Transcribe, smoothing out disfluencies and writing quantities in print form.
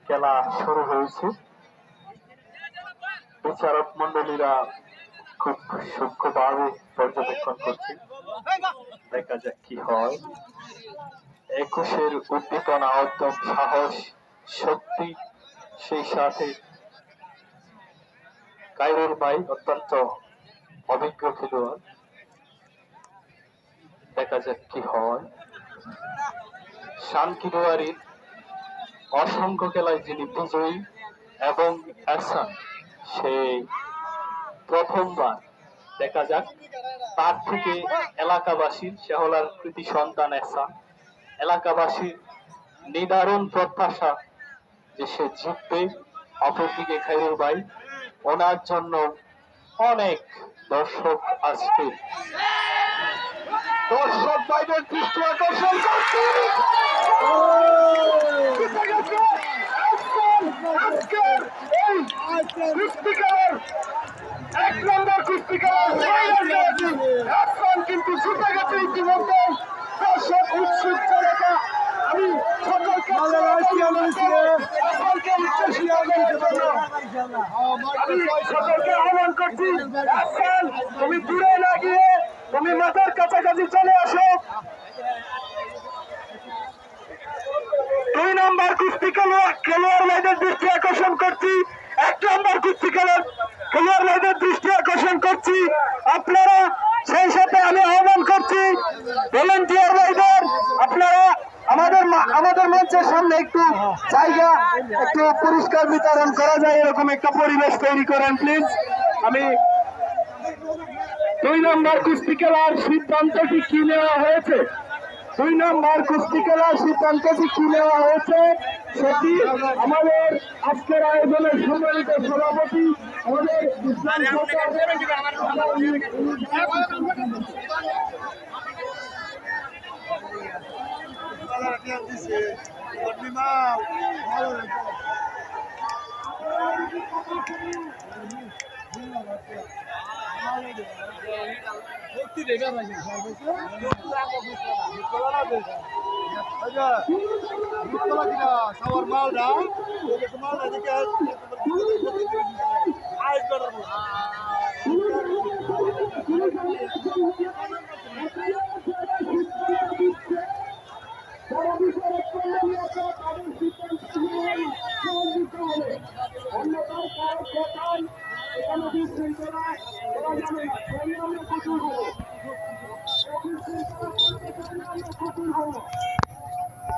খেলা শুরু হয়েছে। বিচারক মন্ডলীরা খুব সূক্ষ্মভাবে পর্যবেক্ষণ করছে, দেখা যাক কি হয়। 21-এর উদ্দীপনা, উদ্যম, সাহস, শক্তি, সেই সাথে কাইরুল ভাই অত্যন্ত অভিজ্ঞ খেলোয়াড়, দেখা যাক কি হয়। শান কিলোয়ারির অসংখ্য খেলায় যিনি বিজয়ী এবং আহসান সেই প্রথমবার, দেখা যাক তার থেকে এলাকাবাসীর, শেহলার কৃতি সন্তান আহসান, এলাকাবাসীর নিদারুণ প্রত্যাশা যে সে জিতবে। অপরদিকে খায়রুল ভাই, ওনার জন্য অনেক দর্শক আসবে। দর্শক ভাইদের দৃষ্টি আকর্ষণ করছে এক নম্বর কুস্তি খেলার কিন্তু ছুটে গেছে ইতিমধ্যে। দর্শক উৎসুক জনতা, আমি সকলকে আহ্বান করছি, তুমি দূরে না গিয়ে তুমি মাথার কাছাকাছি চলে আসো। 2 নম্বর কুস্তি খেলোয়াড় ভাইদের দৃষ্টি আকর্ষণ করছি, 1 নম্বর কুস্তি খেলোয়াড় ভাইদের দৃষ্টি আকর্ষণ করছি। আপনারা সেই সাথে আমি আহ্বান করছি ভলেন্টিয়ার ভাইদের, আপনারা আমাদের মঞ্চের সামনে একটু জায়গা, একটু পুরস্কার বিতরণ করা যায় এরকম একটা পরিবেশ তৈরি করেন প্লিজ। আমি 2 নম্বর কুস্তি খেলার সিদ্ধান্তটি কি নেওয়া হয়েছে, 2 নম্বর কুস্তি খেলার সিদ্ধান্তটি কি নেওয়া হয়েছে সেটি আমাদের আজকের আয়োজনের সম্মানিত সভাপতি আমাদের সবার মালটা অন্যতার